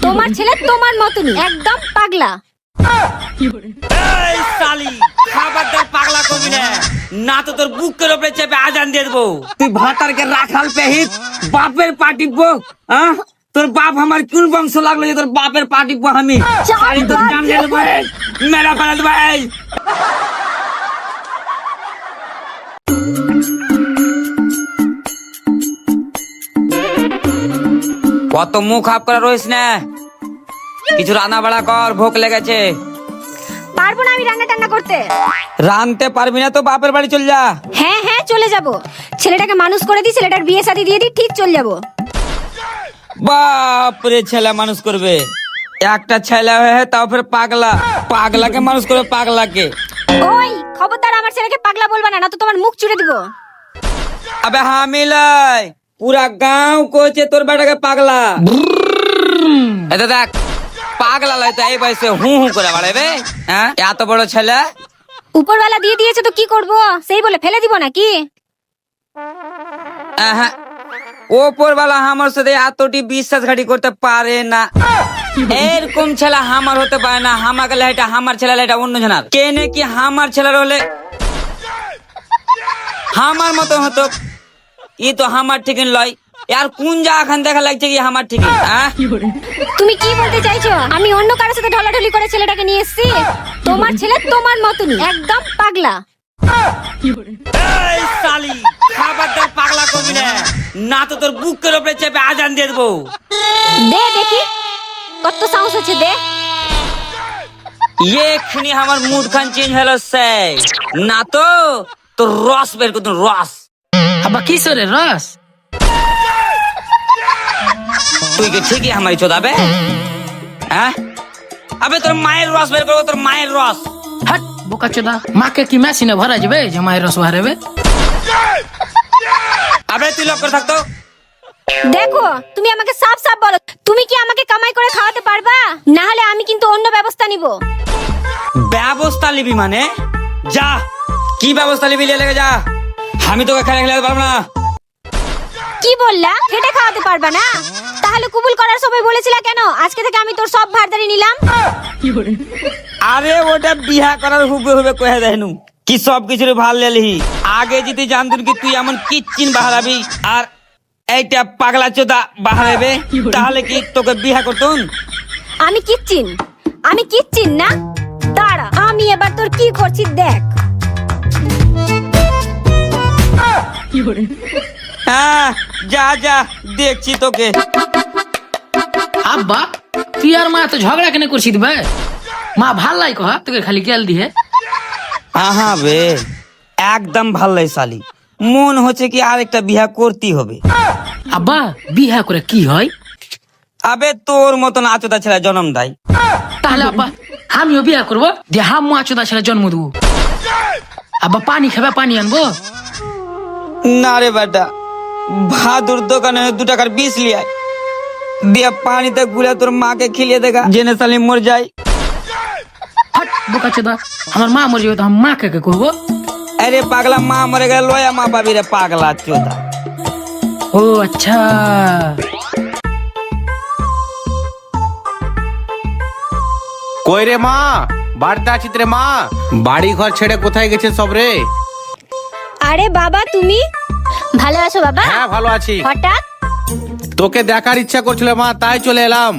তোমার ছেলে তোমার মতনই একদম পাগলা। এই শালি খাবারদার পাগলা করবি না, না তো তোর বুকের উপরে চেপে আজান দিয়ে দেবো। তুই ভাতারকে রাখাল পেহিত বাপের পাটিব, হ্যাঁ? তোর বাপ আমার কোন বংশ লাগলো যে তোর বাপের পাটিব আমি? শালি তোর জান দিয়ে দেবো, মেরা ফেলে দেবো। এই কত মুখ হাফ করে রইস না, কিছু রান্না বাড়া কর, ভোক লেগেছে। পারবো না আমি রান্না টান্না করতে। রানতে পারবি না তো বাপের বাড়ি চল যা। হ্যাঁ হ্যাঁ চলে যাব, ছেলেটাকে মানুষ করে দিই, ছেলেটার বিয়ে শাদী দিয়ে দিই, ঠিক চলে যাব। বাপরে ছেলে মানুষ করবে, একটা ছেলে হয়ে তাও ফের পাগলা, পাগলাকে মানুষ করবে পাগলাকে। ওই খবরদার আমার ছেলেকে পাগলা বলবা না, না তো তোমার মুখ চুড়ে দিব। আবে হামিলাই পুরা গাঁও কইছে তোর বেটাকে পাগলা। এটা দেখ পাগলা লাই তো এই বয়সে হু হু করে বাড়াবে, হ্যাঁ? এত বড় ছেলে উপরওয়ালা দিয়ে দিয়েছে তো কি করব, সেই বলে ফেলে দিব নাকি? হ্যাঁ, ওপরওয়ালা আমার সাথে এতটি বিশ্বাসঘাটি করতে পারে না। এরকম ছেলে হামার হতে পারে না, হামাকে এটা হামার ছেলে এটা অন্য জনার কেনে কি হামার ছেলের হলে হামার মতো হতো। ই তো হামার ঠিক লয়, আর কোন জায়গাখান দেখা লাগছে কি হামার ঠিক। তুমি কি বলতে চাইছো? আমি অন্য কারোর সাথে ঢলাঢলি করে ছেলেটাকে নিয়ে এসেছি? তোমার ছেলে তোমার মতনই একদম পাগলা। এই শালি খাবারদার পাগলা করবি না, না তো তোর বুকের উপরে চেপে আজান দিয়ে দেবো। দে দেখি কত সাহস আছে, দে। এক্ষুনি আমার মুড খান চেঞ্জ হলো সে, না তো তোর রস বের করতুম, রস। আবার কিশোরের রস? তুই কি ঠিকই আমারই চোদাবে, হ্যাঁ? আবে তোর মায়ের রস বের করবো, তোর মায়ের রস। হাট বোকা চোদা, মাকে কি মেশিনে ভরা যাবে যে মায়ের রস বাড়াবে? আবে তুই লক্ষ্য করে থাকতো। দেখো তুমি আমাকে সাফ সাফ বলো, তুমি কি আমাকে কামাই করে খাওয়াতে পারবা? না হলে আমি কিন্তু অন্য ব্যবস্থা নিব। ব্যবস্থা নিবি মানে? যা, কি ব্যবস্থা নিবি লেগে যা, আমি তোকে খেলে খেলে পারবো না। কি বললা? খেটে খাওয়াতে পারবা না? তাহলে কবুল করার সময় বলেছিলা কেন? আজকে থেকে আমি তোর সব ভারদারি নিলাম। আরে ওটা বিহা করার হুবে হুবে কয়ে দেনু কি সব কিছুর ভাল লেলি। আগে যদি জানতুন কি তুই এমন কিচ্ছিন বাহারাবি আর এইটা পাগলা চোদা বাহারাবে, তাহলে কি তোকে বিহা করতুন? আমি কিচ্ছিন না, দাঁড়া আমি এবার তোর কি করছি দেখ। হ্যাঁ যা যা, দেখছি তোকে। আব্বা তুই আর মা তো ঝগড়া কেন করছি দিবে? মা ভাল লাই কহা তোকে খালি গেল দিয়ে। আহা বে একদম ভাল লাগে শালি, মন হচ্ছে কি আরেকটা বিহা করতেই হবে। আব্বা বিহা করে কি হয়? আবে তোর মতন আচোদা ছেলে জন্ম দেয়। তাহলে আব্বা আমিও বিয়া করবো, দিয়ে হাম চোদা ছেলে জন্ম দেবো। আব্বা পানি খাবে, পানি আনবো? না রে বেটা, ভাদুর দোকানে 2 টাকার বিষ লিয়ায় দিয়ে পানিতে গুলে তোর মাকে খিলিয়ে দেখা, জেনে সালি মর যাই। হাট বোকা চোদা, আমার মা মরে যাবে তো আমি মাকে কে করবো? আরে পাগলা, মা মরে গেলে লয়া মা পাবি রে পাগলা চোদা। ও আচ্ছা। কই রে মা, বাড়িতে আছিস রে মা? বাড়ি ঘর ছেড়ে কোথায় গেছে সব রে? আরে বাবা তুমি ভালো আছো বাবা? হ্যাঁ ভালো আছি, হঠাৎ? তোকে দেখার ইচ্ছা করছিল মা, তাই চলে এলাম।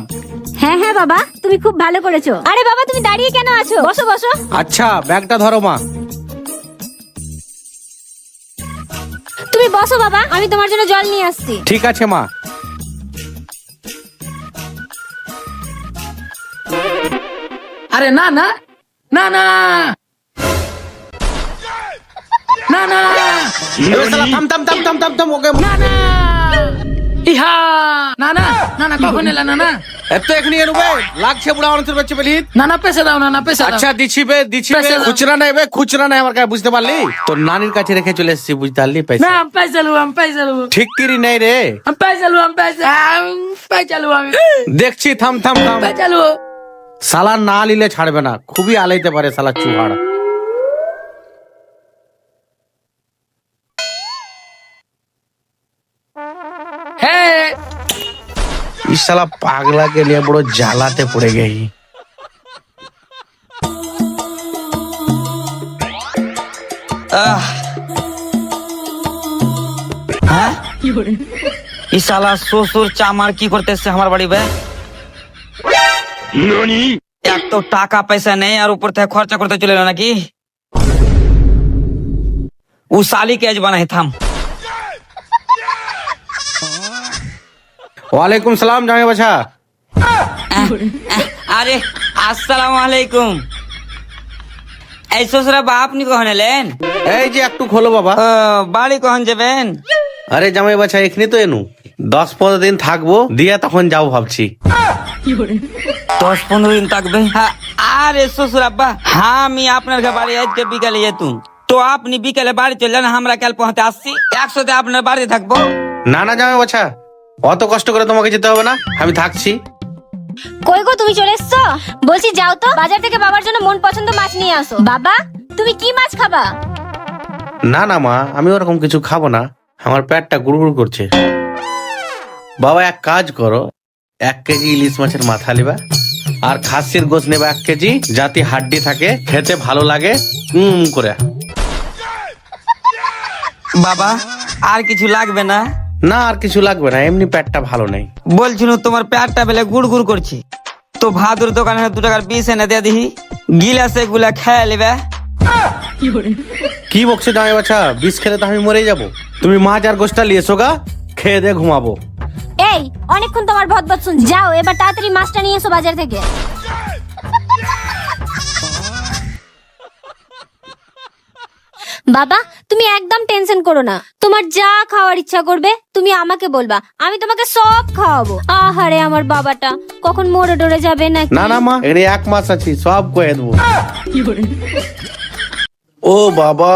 হ্যাঁ হ্যাঁ বাবা তুমি খুব ভালো করেছো। আরে বাবা তুমি দাঁড়িয়ে কেন আছো? বসো বসো। আচ্ছা ব্যাগটা ধরো মা। তুমি বসো বাবা, আমি তোমার জন্য জল নিয়ে আসছি। ঠিক আছে মা। আরে না না না না না না এ শালা থাম থাম থাম থাম থাম থাম, ওকে না না ইহা না না না না কখন এলা? না না এত এখনি এর বে লাগছে বুড়া মানুষের বাচ্চা বলি। না না পেছে দাও, না না পেছে দাও। আচ্ছা দিচ্ছি বে, দিচ্ছি বে। পয়সা দাও। খুচরা নাই বে, খুচরা নাই আমার কাছে, বুঝতে পারলি? তোর নানির কাছে রেখে চলে এসেছি, বুঝতে পারলি? না পয়সা আমি পয়সা লুব, আমি পয়সা লুব, ঠিক কিরি নেই রে। আমি পয়সা লুব, আমি পয়সা লুব, আমি দেখছি, থাম থাম থাম। পয়সা লুব। শালা না নিলে ছাড়বে না, খুবই আলাইতে পারে শালা চুহাড়। হ্যাঁ साला पागला के लिए बड़ो জ্বালাতে পড়ে गई। হ্যাঁ ই শালা শ্বশুর চামার কি করতেছে আমার বাড়ি বে? এক তো টাকা পয়সা নেই আর উপর থেকে খরচা করতে চলে এলো নাকি। ও শালি কেজ বানাই থাম। ওয়ালাইকুম সালাম জামাই বাছা। আরে আসসালামু আলাইকুম। এই শ্বশুরা বা আপনি কখন এলেন? এই যে একটু খোলো বাবা। বাড়ি কখন যাবেন? আরে জামাই বাছা এখানে তো এনু 10-15 দিন থাকবো দিয়ে তখন যাও ভাবছি। 10-15 দিন থাকবে? হ্যাঁ, আরে শ্বশুর আব্বা আমি আপনার বাড়ি আজকে বিকালে যেতুম, তো আপনি বিকালে বাড়ি চললেন, আমরা কাল পৌঁছতে আসছি, একসাথে আপনার বাড়িতে থাকবো। না না জামাই বাছা অত কষ্ট করে তোমাকে যেতে হবে না, আমি থাকছি। কই গো তুমি চলে এসছো? বলছি যাও তো বাজার থেকে বাবার জন্য মন পছন্দ মাছ নিয়ে আসো। বাবা তুমি কি মাছ খাবা? না না মা আমি ওরকম কিছু খাবো না, আমার পেটটা গুড়গুড় করছে। বাবা এক কাজ করো, 1 কেজি ইলিশ মাছের মাথা নেবা আর খাসির গোশ নেবা 1 কেজি, যাতে হাড্ডি থাকে, খেতে ভালো লাগে করে। বাবা আর কিছু লাগবে না? না আর কিছু লাগবে না, এমনি পেটটা ভালো নেই। বলছিল তোমার পেটটা বেলে গুড় গুড় করছে, তো ভাদুর দোকানে 2 টাকার 20 এনে দিয়ে দিহি, গিলাসে গুলা খেয়ে নেবে। কি বকছে জামাই বাছা, বিষ খেলে তো আমি মরে যাব। তুমি মাছ আর গোশটা নিয়ে এসো গা, খেয়ে দিয়ে ঘুমাবো। এই অনেকক্ষণ তোমার ভদভদ শুনছি, যাও এবার তাড়াতাড়ি মাছটা নিয়ে এসো বাজার থেকে। বাবা তুমি একদম টেনশন করো না, তোমার যা খাওয়ার ইচ্ছা করবে তুমি আমাকে বলবা, আমি তোমাকে সব খাওয়াবো। আহারে আমার বাবাটা কখন মরে ডরে যাবে নাকি। না না মা এখানে 1 মাস আছি, সব কয়ে দেবো। ও বাবা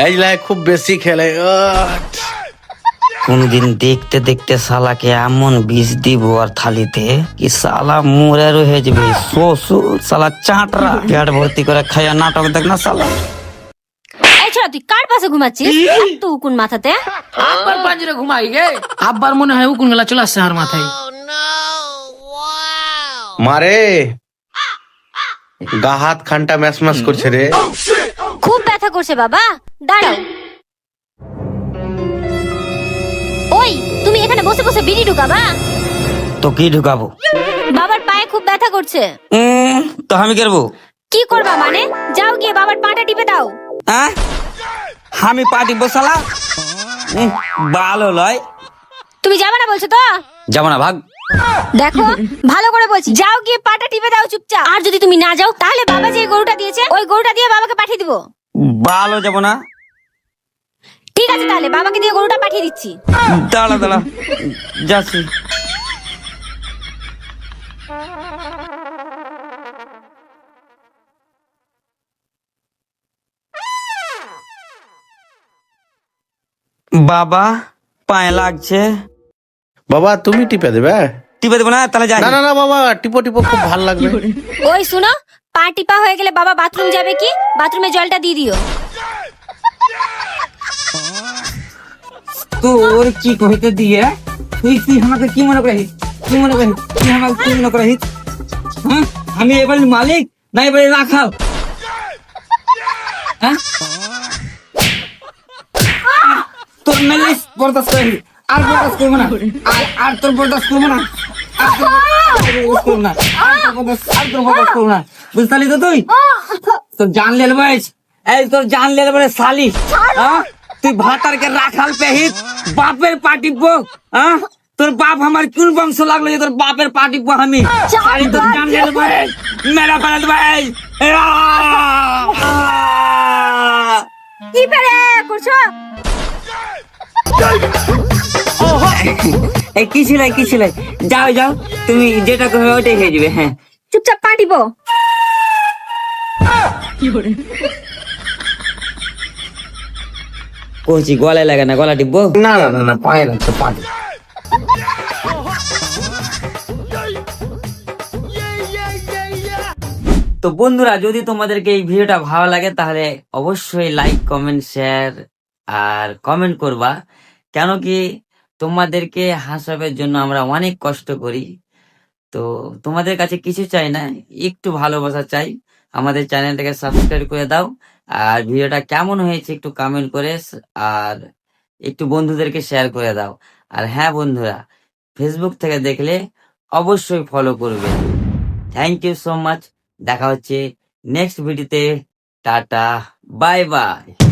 এই লাই খুব বেশি খেলে। কোনদিন দেখতে দেখতে শালাকে এমন বিষ দিব আর থালিতে কি শালা মরে রয়ে যাবে। শ্বশুর শালা চাটরা পেট ভর্তি করে খাইয়া নাটক দেখ না শালা। এই ছোড়া তুই কার পাশে ঘুমাচ্ছিস? তো উকুন মাথাতে। আব্বার পাঞ্জরে ঘুমাই গে, আব্বার মনে হয় উকুন গেলা চলে আসছে আমার মাথায়। মারে গা হাত খানটা ম্যাস ম্যাস করছে রে। খুব ব্যথা করছে বাবা, দাঁড়াও। ওই তুমি এখানে বসে বসে বিড়ি ঢুকাবা? তো কি ঢুকাবো? বাবার পায়ে খুব ব্যথা করছে। তো আমি করবো কি করবা মানে? যাও গিয়ে বাবার পাটা টিপে দাও। হ্যাঁ আমি পার্টি বসালা ভালো লয়। তুমি যাবে না বলছো তো? যাবো না, ভাগ। দেখো ভালো করে বলছি, যাও গিয়ে পাটা টিপে দাও চুপচাপ। আর যদি তুমি না যাও তাহলে বাবা যে গরুটা দিয়েছে ওই গরুটা দিয়ে বাবাকে পাঠিয়ে দিব। ভালো যাবো না। ঠিক আছে তাহলে বাবাকে দিয়ে গরুটা পাঠিয়ে দিচ্ছি। দাঁড়া দাঁড়া যাচ্ছি। বাবা পায়ে লাগছে। বাবা তুমি টিপে দেবে? টিপে দেবো না, তাহলে যাই। না না না বাবা টিপো টিপো, খুব ভালো লাগবে। ওই শুনো, পা টিপা হয়ে গেলে বাবা বাথরুম যাবে কি, বাথরুমে জলটা দিয়ে দিও। তোর কি কইতে দিয়ে তুই আমাকে কি মনে করিস? কি মনে করিস? তুই আমাকে কি মনে করিস? হ্যাঁ আমি এবার মালিক না এবারে রাখাল? হ্যাঁ তোর মেলে বরদাস্ত করি, আর বরদাস্ত করবো না, আর তোর বরদাস্ত করবো না, আর তোর বরদাস্ত করবো না, আর তোর বরদাস্ত করবো না। বুঝতে পারলি তো তুই? তোর জান লেল বয়স, এই তোর জান লেল বলে শালি। হ্যাঁ তুই ভাতারকে রাখাল পেহিত বাপের পাটিপো। হ্যাঁ তোর বাপ আমার কোন বংশ লাগলো যে তোর বাপের পাটিপো আমি? শালি তোর জান লেল বয়স মেরা ফেলে দেবো। কি পেরে করছো? এই কি ছিল? যাও যাও, তুমি যেটা করবে ওটাই হয়ে যাবে। হ্যাঁ চুপচাপ পা টিপো। কচি গলায় লাগে না, গলা টিপবো? না না না না পায়ে লাগছে পায়ে। তো বন্ধুরা যদি তোমাদেরকে এই ভিডিওটা ভালো লাগে তাহলে অবশ্যই লাইক, কমেন্ট, শেয়ার আর কমেন্ট করবা। কেন কি তোমাদেরকে হাসাবার জন্য আমরা অনেক কষ্ট করি। তো তোমাদের কাছে কিছু চাই না, একটু ভালোবাসা চাই। আমাদের চ্যানেলটাকে সাবস্ক্রাইব করে দাও, আর ভিডিওটা কেমন হয়েছে একটু কমেন্ট করে আর একটু বন্ধুদেরকে শেয়ার করে দাও। আর হ্যাঁ বন্ধুরা, ফেসবুক থেকে দেখলে অবশ্যই ফলো করবে। Thank you so much. দেখা হচ্ছে নেক্সট ভিডিওতে। Tata, bye by.